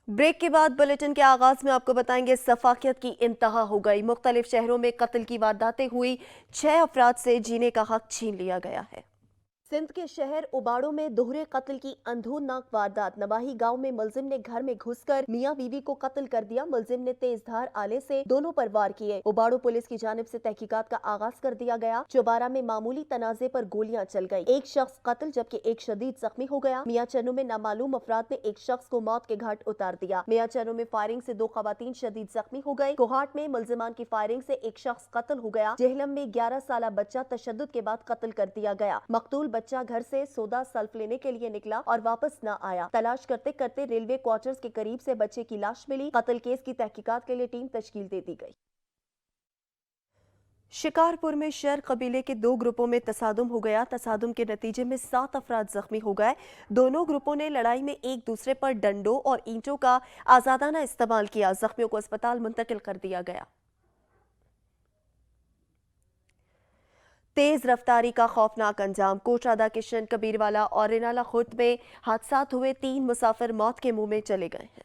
Break के बाद bulletin के आगाज में आपको बताएंगे सफाकियत की इंतहा हो गई। मुख्तलिफ शहरों में कत्ल की वारदातें हुई, 6 अफराद से जीने का हक छीन लिया गया है। सिंध के शहर उबाड़ो में दोहरे कत्ल की अंधोनाक वारदात। नवाही गांव में मुलजिम ने घर में घुसकर मियां बीवी को कत्ल कर दिया। मुलजिम ने तेजधार आले से दोनों पर वार किए। उबाड़ो पुलिस की जानिब से तहकीकात का आगाज कर दिया गया। चौबारा में मामूली तनाजे पर गोलियां चल गई, एक शख्स कत्ल जबकि एक शदीद जख्मी हो गया। मियां चन्नू में नामालूम अफराद ने एक शख्स को मौत के घाट उतार दिया। मियां चन्नू में फायरिंग से 2 खवातीन शदीद जख्मी हो गई। कोहाट में मुलजिमान की फायरिंग से एक शख्स कत्ल हो गया। जेहलम में 11 साल बच्चा तशद्दुद के बाद कत्ल कर दिया गया। मकतूल बच्चा घर से सौदा सल्फ लेने के लिए निकला और वापस न आया। तलाश करते करते रेलवे क्वार्टर्स के करीब से बच्चे की लाश मिली। कत्ल केस की तहकीकात के लिए टीम तश्कील दे दी गई। शिकारपुर में शर कबीले के 2 ग्रुपों में तसादुम हो गया। तसादुम के नतीजे में 7 अफराद जख्मी हो गए। दोनों ग्रुपों ने लड़ाई में एक दूसरे पर डंडों और ईंटों का आजादाना इस्तेमाल किया। जख्मियों को अस्पताल मुंतकिल कर दिया गया। तेज रफ्तारी का खौफनाक अंजाम। कोटरादा के शन कबीरवाला और रेनाला खुर्द में हादसात हुए, 3 मुसाफिर मौत के मुंह में चले गए हैं।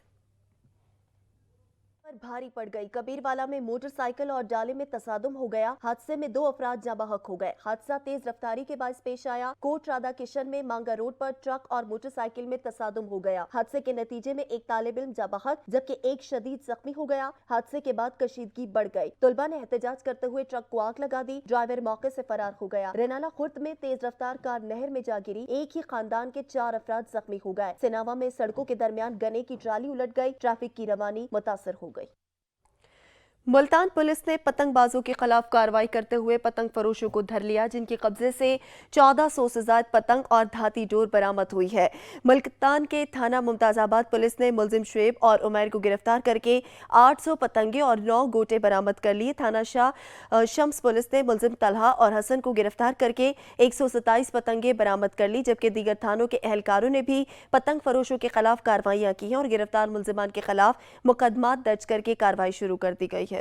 भारी पड़ गई। कबीरवाला में मोटरसाइकिल और डाले में तसादुम हो गया। हादसे में 2 अफराद जाँ बहक हो गए। हादसा तेज रफ्तारी के बायस पेश आया। कोटरादा किशन में मांगा रोड पर ट्रक और मोटरसाइकिल में तसादुम हो गया। हादसे के नतीजे में एक तालिब इल्म जाँ बहक जबकि एक शदीद जख्मी हो गया। हादसे के बाद कशीदगी बढ़ गई। तुलबा ने एहतजाज करते हुए ट्रक को आग लगा दी। ड्राइवर मौके से फरार हो गया। रेनाला खुर्द में तेज रफ्तार कार नहर में जा गिरी। एक ही खानदान के 4 अफराद जख्मी हो गए। सिनावा में सड़कों के दरमियान गन्ने की ट्राली उलट गई। ट्रैफिक की रवानी मुतासर हो गई। मुल्तान पुलिस ने पतंगबाजों के खिलाफ कार्रवाई करते हुए पतंग फरोशों को धर लिया, जिनके कब्जे से 1400 से ज्यादा पतंग और धाती डोर बरामद हुई है। मुल्तान के थाना मुमताजाबाद पुलिस ने मुलजिम शुएब और उमैर को गिरफ्तार करके 800 पतंगे और 9 गोटे बरामद कर लिए। थाना शाह शम्स पुलिस ने मुलजिम तलहा और हसन को गिरफ्तार करके 127 पतंगे बरामद कर ली, जबकि दीगर थानों के एहलकारों ने भी पतंग फरोशों के खिलाफ कार्रवाइयां की हैं और गिरफ्तार मुलजिमान के खिलाफ मुकदमात दर्ज करके कार्रवाई शुरू कर दी गई है।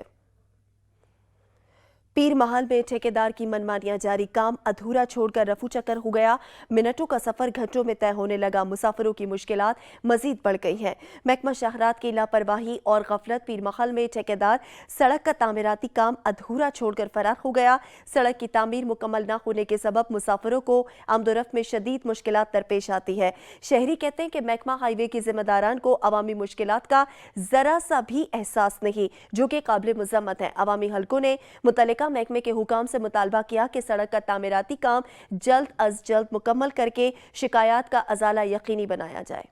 पीर महल में ठेकेदार की मनमानियां जारी। काम अधूरा छोड़कर रफू चक्कर हो गया। मिनटों का सफर घंटों में तय होने लगा। मुसाफिरों की मुश्किलात मजीद बढ़ गई हैं। महकमा शहरात की लापरवाही और गफलत। पीर महल में ठेकेदार सड़क का तामीराती काम अधूरा छोड़कर फरार हो गया। सड़क की तामीर मुकम्मल न होने के सबब मुसाफिरों को आमदोरफ्त में शदीद मुश्किलात दरपेश आती है। शहरी कहते हैं कि महकमा हाईवे के जिम्मेदारान को अवामी मुश्किलात का जरा सा भी एहसास नहीं, जो कि काबिल मजम्मत है। अवामी हलकों ने मुतल्लिका महकमे के हुकाम से मुतालबा किया कि सड़क का तामीराती काम जल्द अज जल्द मुकम्मल करके शिकायत का अजाला यकीनी बनाया जाए।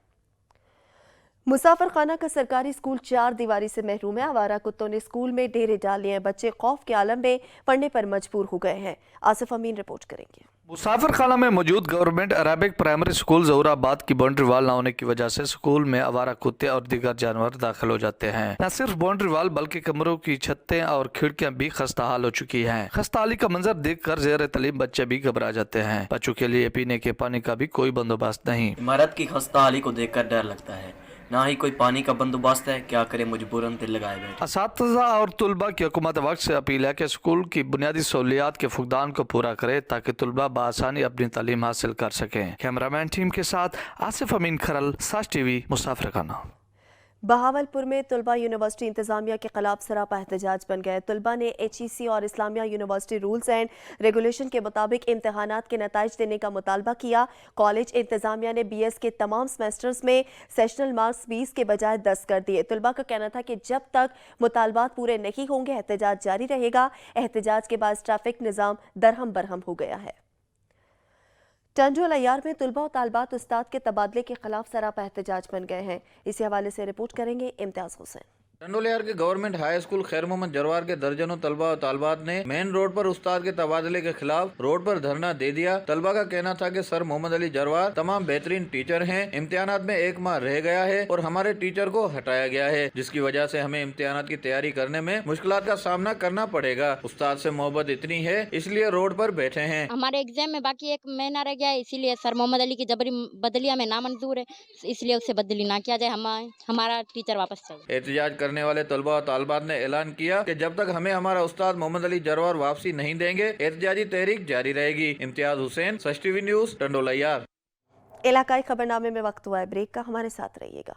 मुसाफिर खाना का सरकारी स्कूल 4 दीवारी से महरूम है। आवारा कुत्तों ने स्कूल में डेरे डाल लिए हैं। बच्चे खौफ के आलम में पढ़ने पर मजबूर हो गए हैं। आसिफ अमीन रिपोर्ट करेंगे। मुसाफिर खाना में मौजूद गवर्नमेंट अरेबिक प्राइमरी स्कूल ज़हूराबाद की बाउंड्री वाल न होने की वजह से स्कूल में आवारा कुत्ते और दीगर जानवर दाखिल हो जाते हैं। न सिर्फ बाउंड्री वाल बल्कि कमरों की छतें और खिड़कियां भी खस्ता हाल हो चुकी हैं। खस्ता हाली का मंजर देखकर ज़ेर तलीम बच्चे भी घबरा जाते हैं। बच्चों के लिए पीने के पानी का भी कोई बंदोबस्त नहीं। इमारत की खस्ता हाली को देखकर डर लगता है, ना ही कोई पानी का बंदोबस्त है। क्या करे, मजबूरन दिल लगाए बैठे। असातिज़ा और तुलबा की हुकूमत वक्त से अपील है कि स्कूल की बुनियादी सहूलियात के फुकदान को पूरा करे ताकि तुलबा बआसानी अपनी तालीम हासिल कर सकें। कैमरामैन टीम के साथ आसिफ अमीन खरल, साच टीवी, मुसाफिर खाना। बहावलपुर में तुलबा यूनिवर्सिटी इंतजामिया के खिलाफ सरापा एहतजाज बन गए। तुलबा ने HEC और Islamia university rules and regulation के मुताबिक इम्तहानात के नताइज देने का मुतालबा किया। कॉलेज इंतजामिया ने BS के तमाम सेमेस्टर्स में सेशनल मार्क्स 20 के बजाय 10 कर दिए। तुलबा का कहना था कि जब तक मुतालबात पूरे नहीं होंगे एहतजाज जारी रहेगा। एहतजाज के बाद ट्रैफिक निज़ाम दरहम बरहम हो गया है। टंडोल अय्यार में तुलबा और तालबात उस्ताद के तबादले के खिलाफ सरापा एहतजाज बन गए हैं। इसी हवाले से रिपोर्ट करेंगे इम्तियाज हुसैन। टंडोल अय्यार के गवर्नमेंट हाई स्कूल खैर मोहम्मद जरवार के दर्जनों तलबा और तालबात ने मेन रोड पर उस्ताद के तबादले के खिलाफ रोड पर धरना दे दिया। तलबा का कहना था कि सर मोहम्मद अली जरवार तमाम बेहतरीन टीचर हैं। इम्तिहानात में 1 माह रह गया है और हमारे टीचर को हटाया गया है, जिसकी वजह से हमें इम्तिहानात की तैयारी करने में मुश्किलात का सामना करना पड़ेगा। उस्ताद से मोहब्बत इतनी है इसलिए रोड पर बैठे हैं। हमारे एग्जाम में बाकी 1 महीना रह गया है, इसीलिए सर मोहम्मद अली की जबरी बदलिया में नामंजूर है, इसलिए उसे बदली ना किया जाए। हमारा टीचर वापस चाहिए। एहतजाज करने वाले तलबा और तालबात ने ऐलान किया कि जब तक हमें हमारा उस्ताद मोहम्मद अली जरवार वापसी नहीं देंगे एहतजाजी तहरीक जारी रहेगी। इम्तियाज हुसैन, सच टीवी न्यूज़, टंडोल अय्यार। इलाकाई खबरनामे में वक्त हुआ है ब्रेक का, हमारे साथ रहिएगा।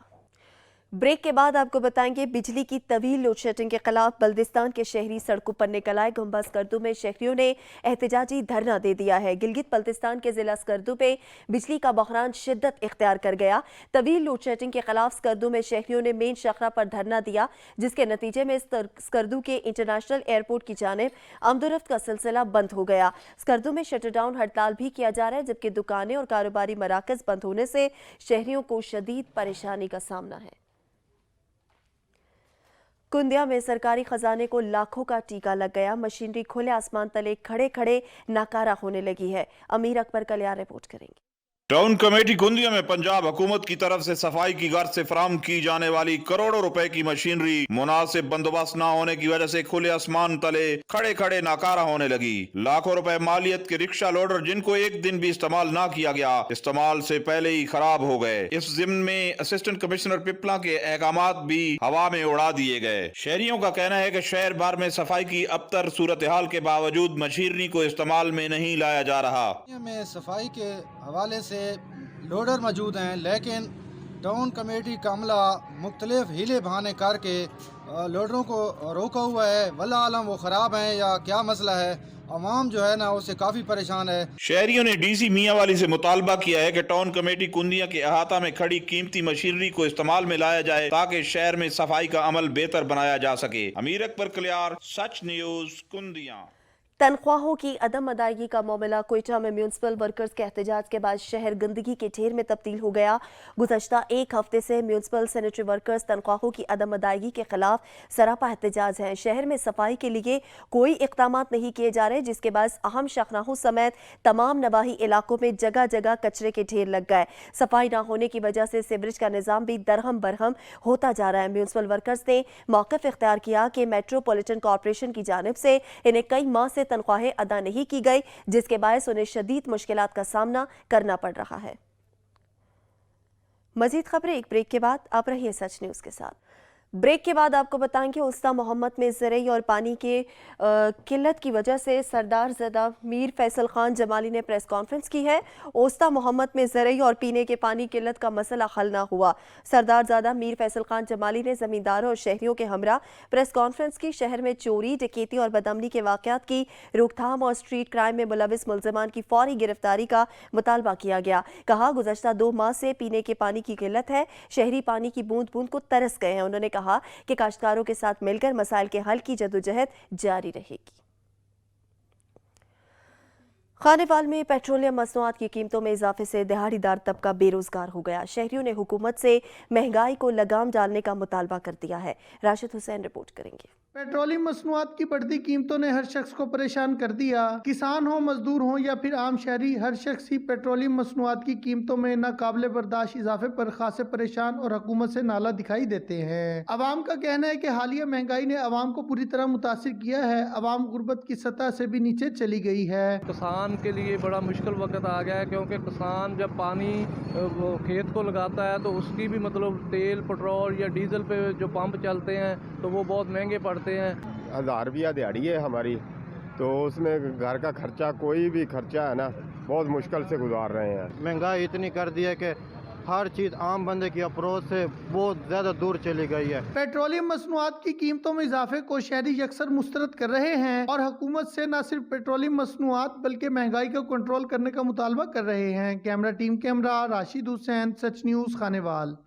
ब्रेक के बाद आपको बताएंगे बिजली की तवील लोड शेडिंग के खिलाफ बल्दिस्तान के शहरी सड़कों पर निकल आए। गुम्बा स्कर्दू में शहरियों ने एहतजाजी धरना दे दिया है। गिलगित बल्तिस्तान के जिला स्कर्दू पे बिजली का बहरान शिद्दत इख्तियार कर गया। तवील लोड शेडिंग के खिलाफ स्कर्दू में शहरियों ने मेन शखरा पर धरना दिया, जिसके नतीजे में स्कर्दू के इंटरनेशनल एयरपोर्ट की जानिब आमदोरफ्त का सिलसिला बंद हो गया। स्कर्दू में शटर डाउन हड़ताल भी किया जा रहा है, जबकि दुकानें और कारोबारी मराकज बंद होने से शहरियों को शदीद परेशानी का सामना है। कुंदिया में सरकारी खजाने को लाखों का टीका लग गया। मशीनरी खुले आसमान तले खड़े खड़े नाकारा होने लगी है। अमीर अकबर कलियार रिपोर्ट करेंगे। टाउन कमेटी कुंदिया में पंजाब हुकूमत की तरफ से सफाई की गर्ज से फराम की जाने वाली करोड़ों रुपए की मशीनरी मुनासिब बंदोबस्त न होने की वजह से खुले आसमान तले खड़े खड़े नाकारा होने लगी। लाखों रुपए मालियत के रिक्शा लोडर जिनको एक दिन भी इस्तेमाल ना किया गया, इस्तेमाल से पहले ही खराब हो गए। इस जिम्न में असिस्टेंट कमिश्नर पिपला के अहकामात भी हवा में उड़ा दिए गए। शहरियों का कहना है कि शहर भर में सफाई की अबतर सूरत हाल के बावजूद मशीनरी को इस्तेमाल में नहीं लाया जा रहा। में सफाई के हवाले से लोडर मौजूद हैं, लेकिन टाउन कमेटी का अमला मुख्तलिफ हीले बहाने करके लोडरों को रोका हुआ है। वल्लाह आलम वो ख़राब हैं या क्या मसला है, अवाम जो है ना उससे काफ़ी परेशान है। शहरियों ने डीसी मियांवाली से मुतालबा किया है कि टाउन कमेटी कुंदिया के अहाता में खड़ी कीमती मशीनरी को इस्तेमाल में लाया जाए ताकि शहर में सफाई का अमल बेहतर बनाया जा सके। अमीर अकबर कलियार, सच न्यूज़, कुंदिया। तनख्वाहों की अदम अदायगी का मामला कोयटा में म्यूनसिपल वर्कर्स के एहतजाज के बाद शहर गंदगी के ढेर में तब्दील हो गया। गुज़श्ता एक हफ्ते से म्यूनसिपल सैनिटरी वर्कर्स तनख्वाहों की अदम अदायगी के खिलाफ सरापा एहतजाज है। शहर में सफाई के लिए कोई इक़दाम नहीं किए जा रहे, जिसके बाद अहम शाखराहों समेत तमाम नवाही इलाकों में जगह जगह कचरे के ढेर लग गए। सफाई न होने की वजह से सीवरेज का निज़ाम भी दरहम बरहम होता जा रहा है। म्यूनसिपल वर्कर्स ने मौक़िफ़ इख्तियार किया कि मेट्रोपॉलिटन कॉरपोरेशन की जानिब से इन्हें कई माह से तनख्वाहें अदा नहीं की गई, जिसके बायस उन्हें शदीद मुश्किलात का सामना करना पड़ रहा है। मजीद खबरें एक ब्रेक के बाद। आप रहिए सच न्यूज़ के साथ। ब्रेक के बाद आपको बताएंगे उस्ता मोहम्मद में ज़रई और पानी के किल्लत की वजह से सरदार ज़दा मीर फैसल खान जमाली ने प्रेस कॉन्फ्रेंस की है। उस्ता मोहम्मद में ज़रई और पीने के पानी किल्लत का मसला हल ना हुआ। सरदार ज़दा मीर फैसल खान जमाली ने ज़मींदारों और शहरियों के हमरा प्रेस कॉन्फ्रेंस की। शहर में चोरी, डकैती और बदअमनी के वाक़यात की रोकथाम और स्ट्रीट क्राइम में मुलविस मुलज़मान की फौरी गिरफ्तारी का मुतालबा किया गया। कहा, गुज़श्ता 2 माह से पीने के पानी की किल्लत है, शहरी पानी की बूंद बूंद को तरस गए हैं। उन्होंने कहा कि काश्तकारों के साथ मिलकर मसाइल के हल की जदोजहद जारी रहेगी। खानेवाल में पेट्रोलियम मसनूआत की कीमतों में इजाफे से दिहाड़ीदार तबका बेरोजगार हो गया। शहरियों ने हुकूमत से महंगाई को लगाम डालने का मुतालबा कर दिया है। राशिद हुसैन रिपोर्ट करेंगे। पेट्रोलियम मसनूआत की बढ़ती कीमतों ने हर शख्स को परेशान कर दिया। किसान हो, मजदूर हो या फिर आम शहरी, हर शख्स ही पेट्रोलियम मसनूआत की कीमतों में नाकाबिले बर्दाश्त इजाफे पर खासे परेशान और हुकूमत से नाला दिखाई देते हैं। अवाम का कहना है कि हालिया महंगाई ने अवाम को पूरी तरह मुतासिर किया है। अवाम गुर्बत की सतह से भी नीचे चली गई है। किसान के लिए बड़ा मुश्किल वक्त आ गया है, क्योंकि किसान जब पानी वो खेत को लगाता है तो उसकी भी मतलब तेल, पेट्रोल या डीजल पे जो पंप चलते हैं तो वो बहुत महंगे पड़ते हैं। 1000 रुपया दिहाड़ी है हमारी, तो उसमें घर का खर्चा, कोई भी खर्चा है ना, बहुत मुश्किल से गुजार रहे हैं। महंगाई इतनी कर दी है कि हर चीज़ आम बंदे की अप्रोच से बहुत ज़्यादा दूर चली गई है। पेट्रोलियम मसनूआत की कीमतों में इजाफे को शहरी यकसर मुस्तरद कर रहे हैं और हुकूमत से न सिर्फ पेट्रोलियम मसनूआत बल्कि महंगाई को कंट्रोल करने का मुतालबा कर रहे हैं। कैमरा टीम के हमरा राशिद हुसैन, सच न्यूज़, खानेवाल।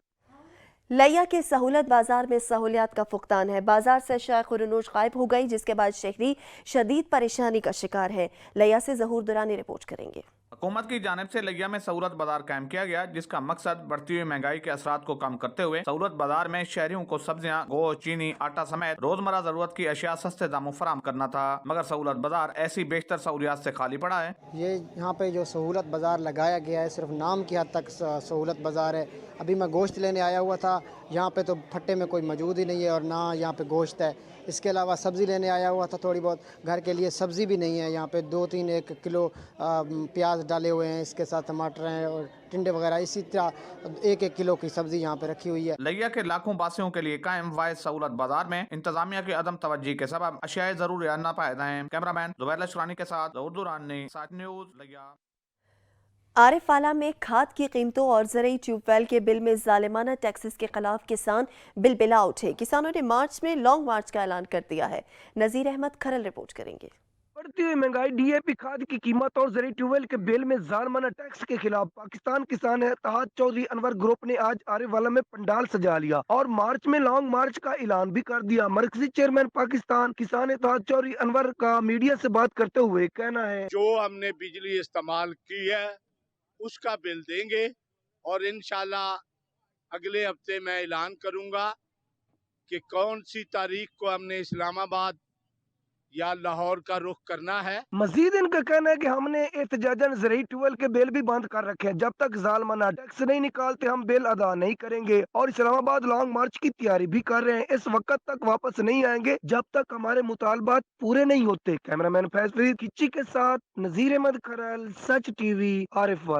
लिया के सहूलत बाजार में सहूलियात का फुकतान है। बाजार से शायख-उर-नूश गायब हो गई, जिसके बाद शहरी शदीद परेशानी का शिकार है। लिया से ज़हूर दुरानी रिपोर्ट करेंगे। हुकूमत की जानिब से लिया में सहूलत बाजार कायम किया गया, जिसका मकसद बढ़ती हुई महंगाई के असरात को कम करते हुए सहूलत बाजार में शहरियों को सब्जियां, गोश्त, चीनी, आटा समेत रोजमर्रा जरूरत की अशिया सस्ते दामों फराम करना था। मगर सहूलत बाजार ऐसी बेशतर सहूलियात से खाली पड़ा है। ये यहाँ पे जो सहूलत बाजार लगाया गया है सिर्फ नाम की हद तक सहूलत बाजार है। अभी मैं गोश्त लेने आया हुआ था, यहाँ पे तो फट्टे में कोई मौजूद ही नहीं है और ना यहाँ पे गोश्त है। इसके अलावा सब्ज़ी लेने आया हुआ था, थोड़ी बहुत घर के लिए सब्ज़ी भी नहीं है। यहाँ पे 2-3-1 किलो प्याज डाले हुए हैं, इसके साथ टमाटर हैं और टिंडे वगैरह, इसी तरह 1-1 किलो की सब्ज़ी यहाँ पे रखी हुई है। लिया के लाखों बासियों के लिए कायम वाहिद सहूलत बाजार में इंतजामिया की अदम तवज्जी के सबब अशियाए ज़रूरियात नापायदा हैं। कैमरामैन जुबैर लशरानी के साथ ज़हूर दुरानी, सच न्यूज़, लिया। आरिफ वाला में खाद की कीमतों और ज़रूरी ट्यूबवेल के बिल में जालिमाना टैक्सेस के खिलाफ किसान बिलबिला उठे। किसानों ने मार्च में लॉन्ग मार्च का ऐलान कर दिया है। नज़ीर अहमद खरल रिपोर्ट करेंगे। बढ़ती हुई महंगाई, डीएपी खाद की कीमत और ज़रूरी ट्यूबवेल के बिल में जालिमाना टैक्स के खिलाफ पाकिस्तान किसान इत्तेहाद चौधरी अनवर ग्रुप ने आज आरिफ वाला में पंडाल सजा लिया और मार्च में लॉन्ग मार्च का ऐलान भी कर दिया। मरकजी चेयरमैन पाकिस्तान किसान इत्तेहाद चौधरी अनवर का मीडिया से बात करते हुए कहना है, जो हमने बिजली इस्तेमाल की है उसका बिल देंगे और इंशाल्लाह अगले हफ्ते मैं ऐलान करूंगा कि कौन सी तारीख को हमने इस्लामाबाद या लाहौर का रुख करना है। मजीद इनका कहना है कि हमने एहतजाजन ज़रूरी ट्यूबवेल के बिल भी बंद कर रखे हैं। जब तक जालिमाना टैक्स नहीं निकालते हम बिल अदा नहीं करेंगे और इस्लामाबाद लॉन्ग मार्च की तैयारी भी कर रहे हैं। इस वक्त तक वापस नहीं आएंगे जब तक हमारे मुतालबात पूरे नहीं होते। कैमरामैन फैज फरीद किच्ची के साथ नज़ीर अहमद खरल, सच टीवी, आरिफ वाला।